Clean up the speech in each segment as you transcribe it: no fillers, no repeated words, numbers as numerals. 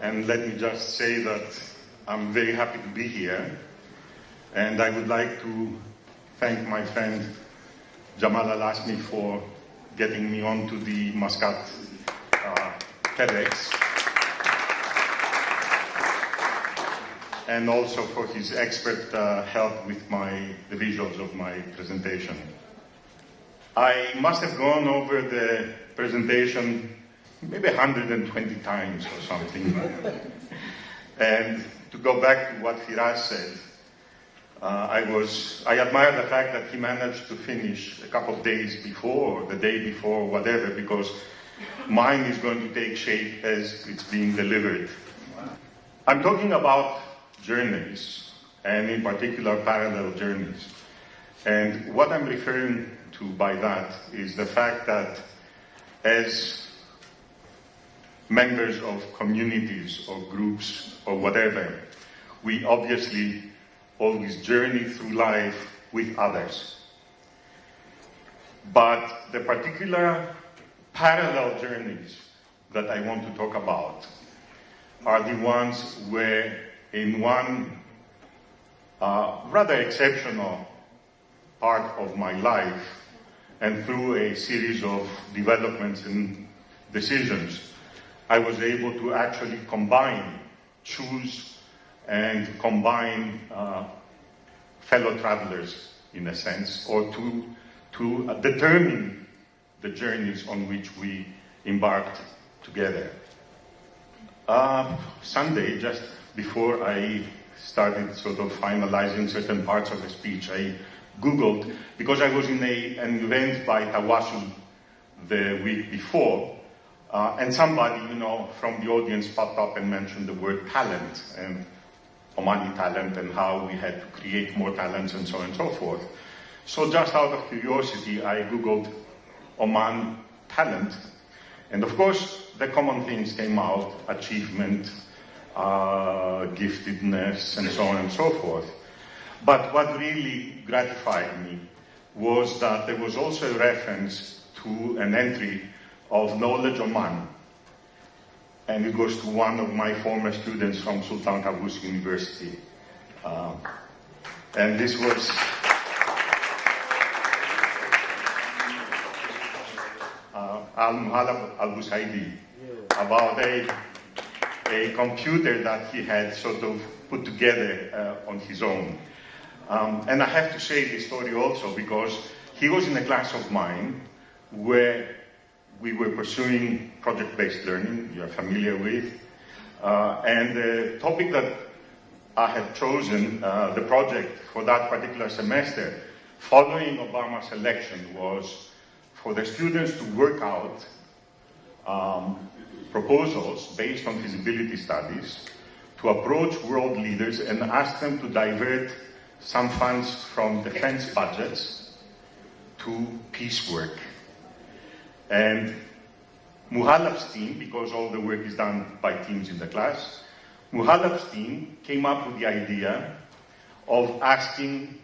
And let me just say that I'm very happy to be here. And I would like to thank my friend Jamal Al-Asmi for getting me onto the Muscat TEDx. And also for his expert help with the visuals of my presentation. I must have gone over the presentation maybe 120 times or something. And to go back to what Firas said, I admire the fact that he managed to finish a couple of days before, or the day before, or whatever, because mine is going to take shape as it's being delivered. I'm talking about journeys, and in particular parallel journeys. And what I'm referring to by that is the fact that as members of communities or groups or whatever, we obviously always journey through life with others. But the particular parallel journeys that I want to talk about are the ones where in one rather exceptional part of my life and through a series of developments and decisions, I was able to actually choose and combine fellow travelers, in a sense, or to determine the journeys on which we embarked together. Sunday, just before I started sort of finalizing certain parts of the speech, I Googled, because I was in an event by Tawasul the week before, and somebody, from the audience popped up and mentioned the word talent, and Omani talent, and how we had to create more talents, and so on and so forth. So just out of curiosity, I Googled Oman talent, and of course, the common things came out: achievement, giftedness, and so on and so forth. But what really gratified me was that there was also a reference to an entry of Knowledge Oman, and it goes to one of my former students from Sultan Qaboos University. And this was Al-Muhalab Al-Busaidi, about a computer that he had sort of put together on his own. And I have to say this story also because he was in a class of mine where we were pursuing project-based learning, you're familiar with, and the topic that I had chosen, the project for that particular semester, following Obama's election, was for the students to work out proposals based on feasibility studies to approach world leaders and ask them to divert some funds from defense budgets to peace work. And Muhalab's team, because all the work is done by teams in the class, Muhalab's team came up with the idea of asking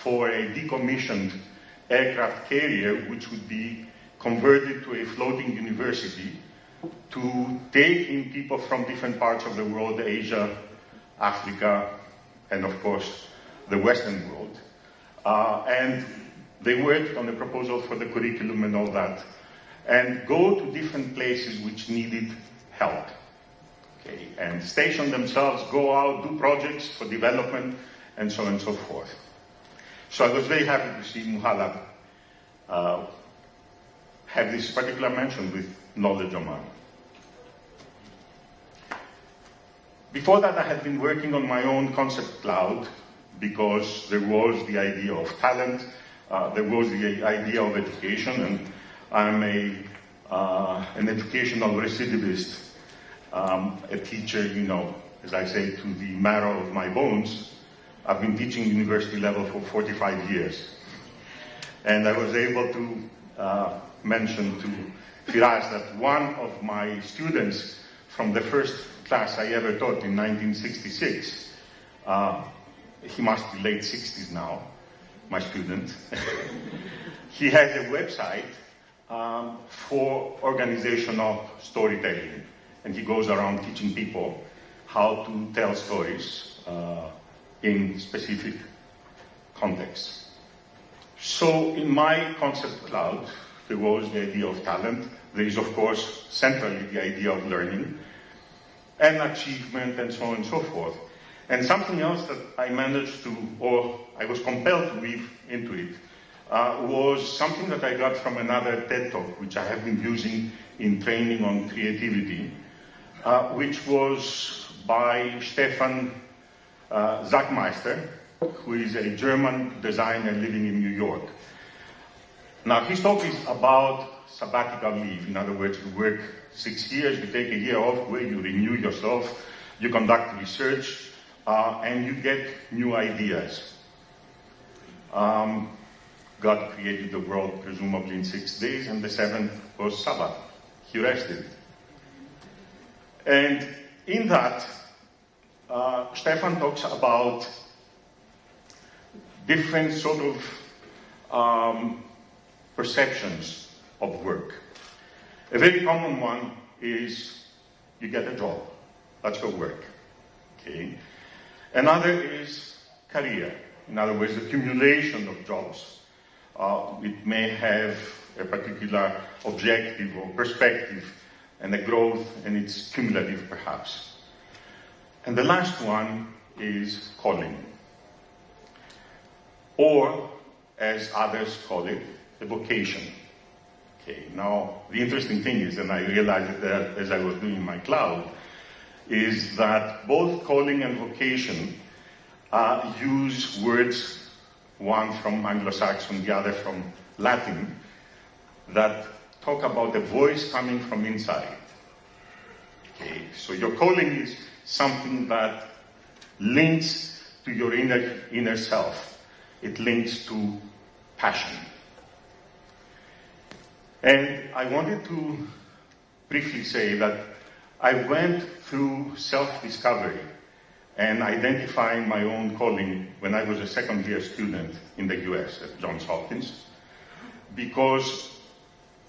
for a decommissioned aircraft carrier which would be converted to a floating university to take in people from different parts of the world, Asia, Africa, and of course the Western world. And they worked on the proposal for the curriculum and all that, and go to different places which needed help. Okay, and station themselves, go out, do projects for development, and so on and so forth. So I was very happy to see Muhalab have this particular mention with Knowledge Oman. Before that, I had been working on my own concept cloud because there was the idea of talent, there was the idea of education, and I'm an educational recidivist, a teacher, as I say, to the marrow of my bones. I've been teaching university level for 45 years. And I was able to mention to Firas that one of my students from the first class I ever taught in 1966, he must be late 60s now, my student. He has a website for organizational storytelling. and he goes around teaching people how to tell stories in specific contexts. So in my concept cloud, there was the idea of talent. There is, of course, centrally the idea of learning and achievement and so on and so forth. And something else that I managed to, or I was compelled to weave into it, was something that I got from another TED Talk, which I have been using in training on creativity, which was by Stefan Sackmeister, who is a German designer living in New York. Now, his talk is about sabbatical leave. In other words, you work 6 years, you take a year off where you renew yourself, you conduct research, and you get new ideas. God created the world presumably in 6 days, and the seventh was Sabbath. He rested. And in that, Stefan talks about different sort of perceptions of work. A very common one is you get a job. That's your work. Okay. Another is career. In other words, the accumulation of jobs. It may have a particular objective or perspective and a growth, and it's cumulative perhaps. And the last one is calling. Or, as others call it, a vocation. Okay, now, the interesting thing is, and I realized that as I was doing my cloud, is that both calling and vocation use words, one from Anglo-Saxon, the other from Latin, that talk about the voice coming from inside. Okay, so your calling is something that links to your inner self. It links to passion. And I wanted to briefly say that I went through self-discovery and identifying my own calling when I was a second-year student in the US at Johns Hopkins, because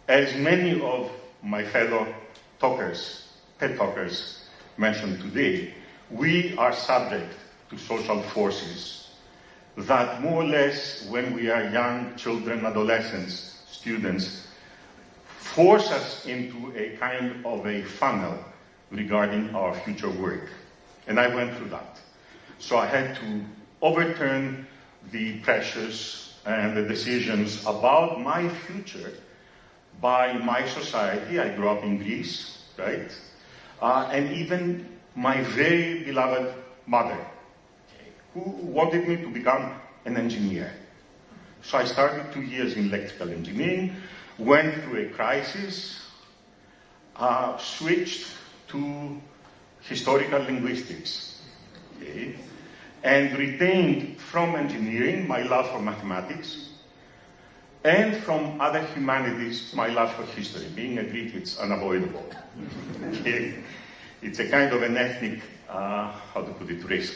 as many of my fellow talkers, TED talkers mentioned today, we are subject to social forces that more or less, when we are young children, adolescents, students, force us into a kind of a funnel regarding our future work. And I went through that. So I had to overturn the pressures and the decisions about my future by my society. I grew up in Greece, right? And even my very beloved mother, who wanted me to become an engineer. So I started 2 years in electrical engineering, went through a crisis, switched to historical linguistics, okay, and retained from engineering my love for mathematics, and from other humanities my love for history. Being a Greek, it's unavoidable. Okay? It's a kind of an ethnic, how to put it, risk.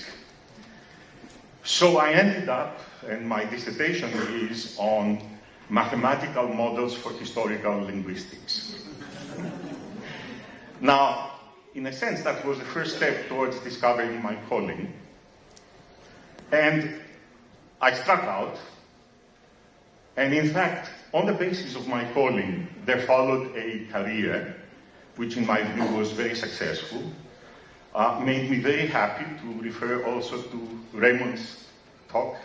So I ended up, and my dissertation is on mathematical models for historical linguistics. Now, in a sense, that was the first step towards discovering my calling. And I struck out, and in fact, on the basis of my calling, there followed a career, which in my view was very successful, made me very happy, to refer also to Raymond's talk.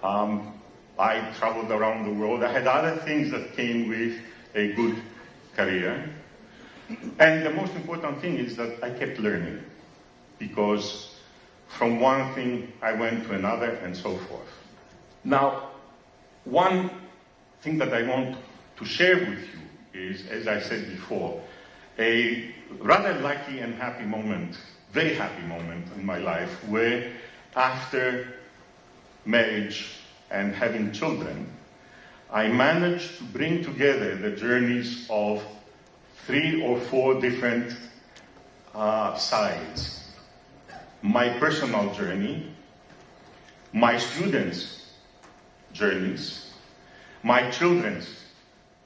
I traveled around the world. I had other things that came with a good career. And the most important thing is that I kept learning, because from one thing I went to another and so forth. Now, one thing that I want to share with you is, as I said before, a rather lucky and happy moment, very happy moment in my life, where after marriage and having children, I managed to bring together the journeys of 3 or 4 different sides. My personal journey, my students' journeys, my children's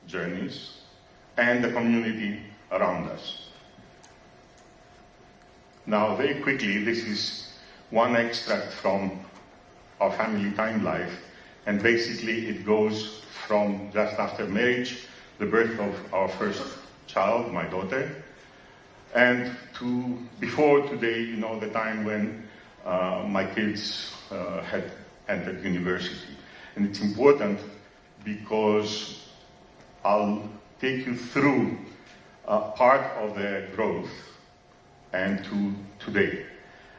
journeys, and the community around us. Now, very quickly, this is one extract from our family time life, and basically it goes from just after marriage, the birth of our first child, my daughter, and to before today, you know, the time when my kids had entered university. And it's important because I'll take you through part of their growth and to today.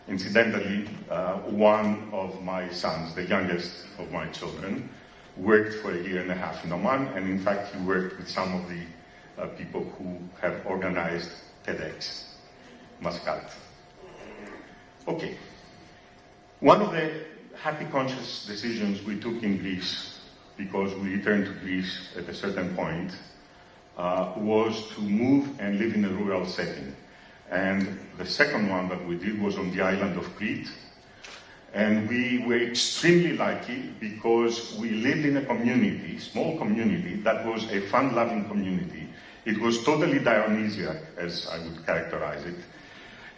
Incidentally, one of my sons, the youngest of my children, worked for a year and a half in Oman, and in fact he worked with some of the people who have organized TEDxMuscat. Okay. One of the happy conscious decisions we took in Greece, because we returned to Greece at a certain point, was to move and live in a rural setting. And the second one that we did was on the island of Crete. And we were extremely lucky because we lived in a community, small community, that was a fun-loving community. It was totally Dionysiac, as I would characterize it.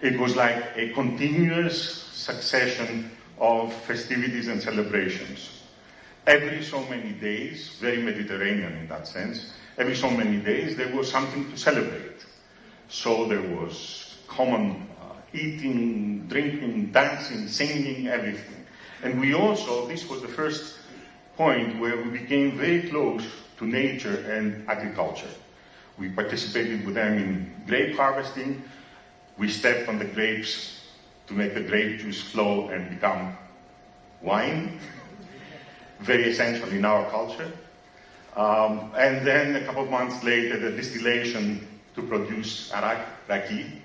It was like a continuous succession of festivities and celebrations. Every so many days, very Mediterranean in that sense, every so many days there was something to celebrate. So there was common eating, drinking, dancing, singing, everything. And we also, this was the first point where we became very close to nature and agriculture. We participated with them in grape harvesting. We stepped on the grapes to make the grape juice flow and become wine, very essential in our culture. And then a couple of months later, the distillation to produce raki.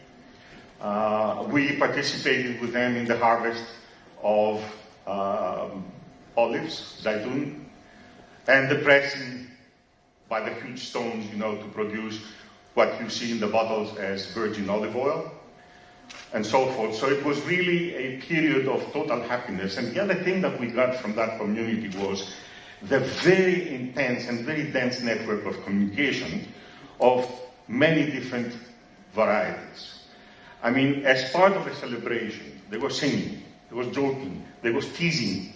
We participated with them in the harvest of olives, zaitun, and the pressing by the huge stones, you know, to produce what you see in the bottles as virgin olive oil, and so forth. So it was really a period of total happiness. And the other thing that we got from that community was the very intense and very dense network of communication of many different varieties. I mean, as part of the celebration, there was singing, there was joking, there was teasing.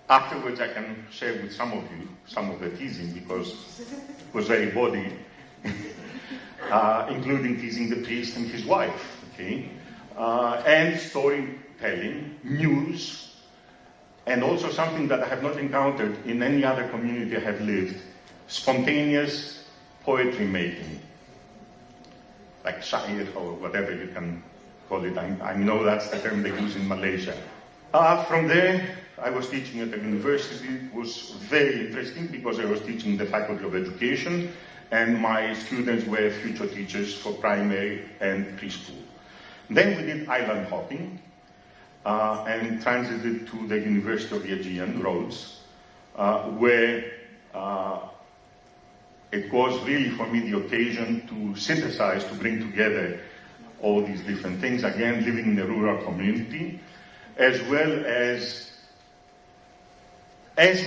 Afterwards, I can share with some of you some of the teasing because it was very bawdy, including teasing the priest and his wife, okay? And storytelling, news, and also something that I have not encountered in any other community I have lived, spontaneous poetry making. Like syair or whatever you can call it. I know that's the term they use in Malaysia. From there, I was teaching at the university. It was very interesting because I was teaching the Faculty of Education and my students were future teachers for primary and preschool. Then we did island hopping and transited to the University of the Aegean, Rhodes, where it was really for me the occasion to synthesize, to bring together all these different things, again, living in a rural community, as well as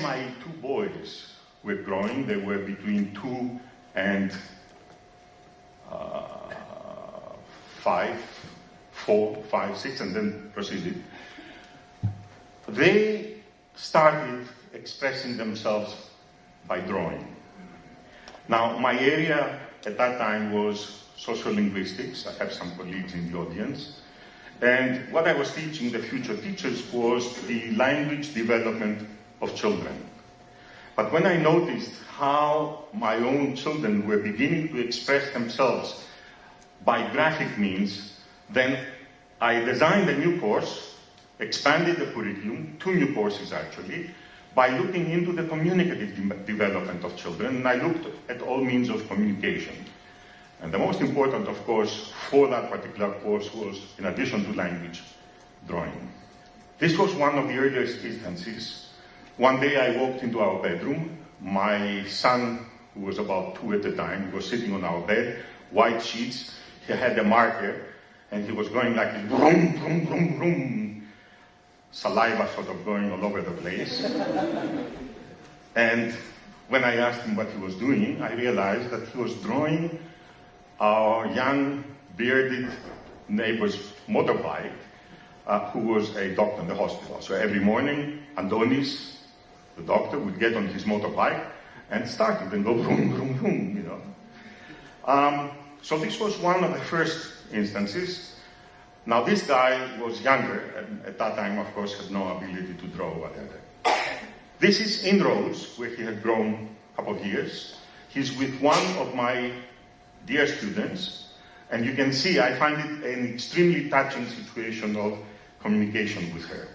my two boys were growing. They were between 2 and 5, 4, 5, 6, and then proceeded. They started expressing themselves by drawing. Now, my area at that time was social linguistics. I have some colleagues in the audience. And what I was teaching the future teachers was the language development of children. But when I noticed how my own children were beginning to express themselves by graphic means, then I designed a new course, expanded the curriculum, 2 new courses actually, by looking into the communicative development of children, and I looked at all means of communication. And the most important, of course, for that particular course was, in addition to language, drawing. This was one of the earliest instances. One day I walked into our bedroom. My son, who was about 2 at the time, was sitting on our bed, white sheets. He had a marker, and he was going like, vroom, vroom, vroom, vroom. Saliva sort of going all over the place. And when I asked him what he was doing, I realized that he was drawing our young, bearded neighbor's motorbike, who was a doctor in the hospital. So every morning, Andonis, the doctor, would get on his motorbike and start it and go vroom, vroom, vroom, you know. So this was one of the first instances. Now this guy was younger, and at that time, of course, had no ability to draw or whatever. This is in Rhodes, where he had grown a couple of years. He's with one of my dear students, and you can see I find it an extremely touching situation of communication with her.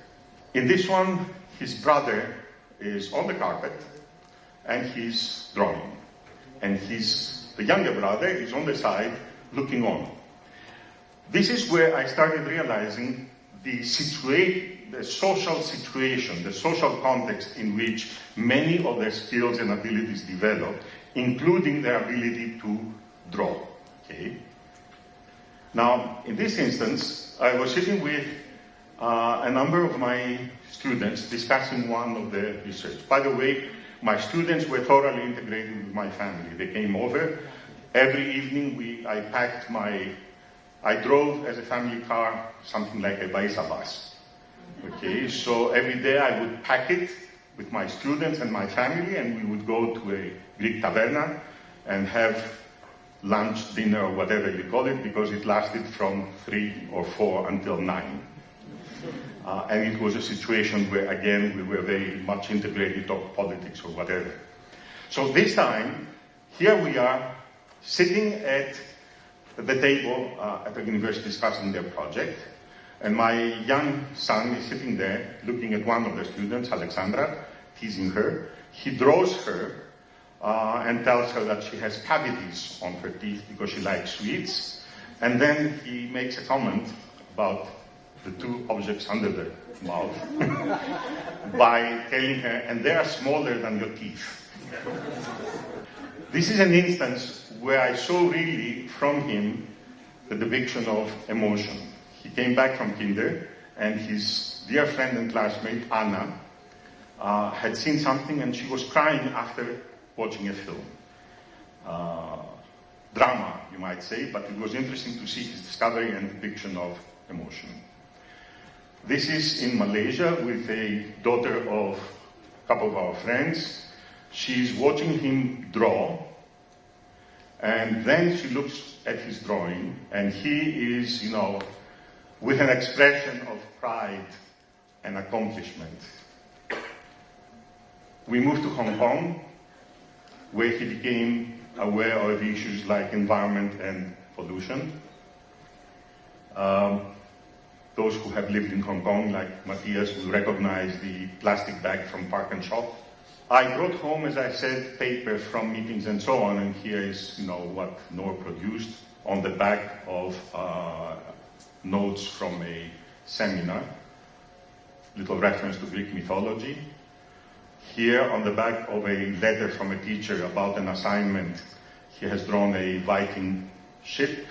In this one, his brother is on the carpet, and he's drawing. And the younger brother is on the side, looking on. This is where I started realizing the social situation, the social context in which many of their skills and abilities develop, including their ability to draw. Okay? Now, in this instance, I was sitting with a number of my students discussing one of the research. By the way, my students were thoroughly integrated with my family. They came over. Every evening, I drove as a family car something like a Baisa bus. Okay, so every day I would pack it with my students and my family, and we would go to a Greek taverna and have lunch, dinner, or whatever you call it, because it lasted from 3 or 4 until 9. And it was a situation where, again, we were very much integrated, talk politics or whatever. So this time, here we are, sitting at the table at the university discussing their project, and my young son is sitting there looking at one of the students, Alexandra, teasing her. He draws her and tells her that she has cavities on her teeth because she likes sweets, and then he makes a comment about the two objects under the mouth by telling her, and they are smaller than your teeth. This is an instance where I saw really from him the depiction of emotion. He came back from kinder, and his dear friend and classmate, Anna, had seen something, and she was crying after watching a film. Drama, you might say, but it was interesting to see his discovery and depiction of emotion. This is in Malaysia with a daughter of a couple of our friends. She's watching him draw, and then she looks at his drawing, and he is, with an expression of pride and accomplishment. We moved to Hong Kong, where he became aware of issues like environment and pollution. Those who have lived in Hong Kong, like Matthias, will recognize the plastic bag from Park and Shop. I brought home, as I said, paper from meetings and so on, and here is, what Noor produced on the back of notes from a seminar, little reference to Greek mythology. Here, on the back of a letter from a teacher about an assignment, he has drawn a Viking ship.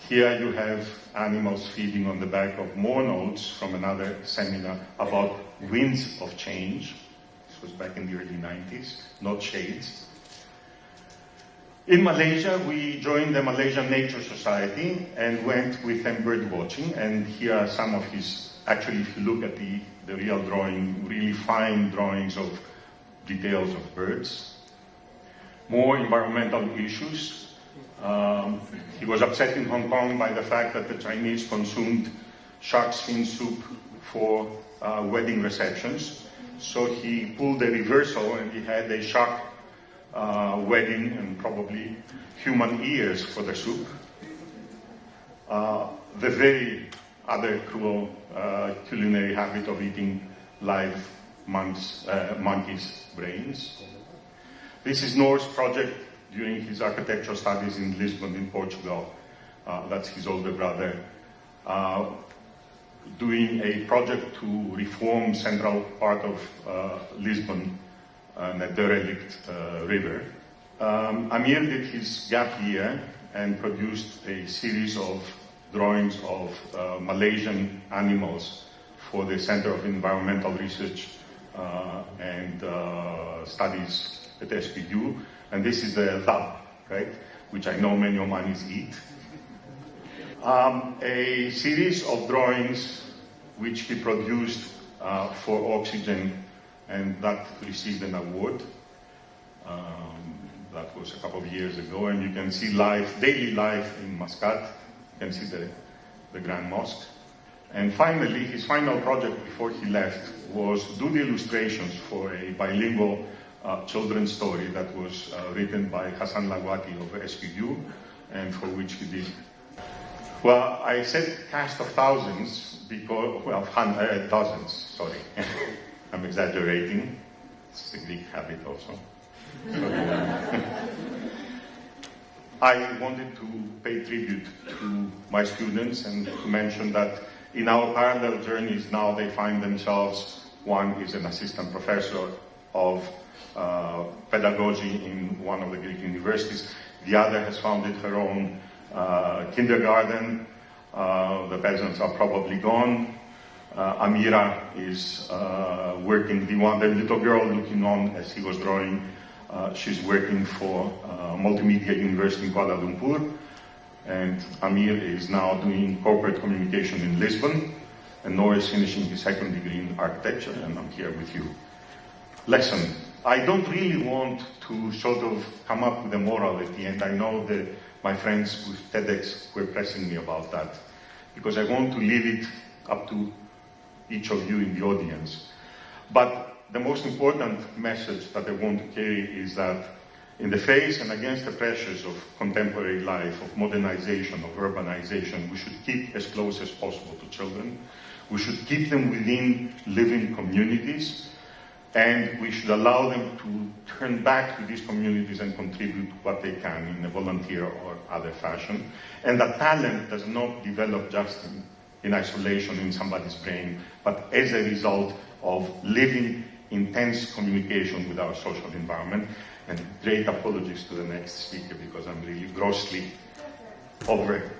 Here you have animals feeding on the back of more notes from another seminar about winds of change. This was back in the early 90s, not shades. In Malaysia, we joined the Malaysian Nature Society and went with them bird watching. And here are some of his, actually, if you look at the real drawing, really fine drawings of details of birds. More environmental issues. He was upset in Hong Kong by the fact that the Chinese consumed shark's fin soup for wedding receptions. So he pulled a reversal and he had a shark wedding and probably human ears for the soup. The very other cruel culinary habit of eating live monkeys' brains. This is Noor's project during his architectural studies in Lisbon in Portugal. That's his older brother. Doing a project to reform central part of Lisbon and a derelict river. Amir did his gap year and produced a series of drawings of Malaysian animals for the Center of Environmental Research and Studies at SPU. And this is the dab, right? Which I know many Omanis eat. a series of drawings which he produced for Oxygen, and that received an award. That was a couple of years ago, and you can see daily life in Muscat. You can see the Grand Mosque. And finally, his final project before he left was do the illustrations for a bilingual children's story that was written by Hassan Lawati of SQU, and for which he did. Well, I said cast of thousands because, well, dozens, sorry. I'm exaggerating. It's a Greek habit also. I wanted to pay tribute to my students and to mention that in our parallel journeys now they find themselves, one is an assistant professor of pedagogy in one of the Greek universities, the other has founded her own kindergarten. The peasants are probably gone. Amira is working, the little girl looking on as he was drawing, she's working for Multimedia University in Kuala Lumpur, and Amir is now doing corporate communication in Lisbon, and Noor is finishing his second degree in architecture, and I'm here with you. Lesson. I don't really want to sort of come up with a moral at the end. I know that my friends with TEDx were pressing me about that, because I want to leave it up to each of you in the audience. But the most important message that I want to carry is that in the face and against the pressures of contemporary life, of modernization, of urbanization, we should keep as close as possible to children. We should keep them within living communities, and we should allow them to turn back to these communities and contribute what they can in a volunteer or other fashion. And that talent does not develop just in isolation in somebody's brain, but as a result of living intense communication with our social environment. And great apologies to the next speaker because I'm really grossly over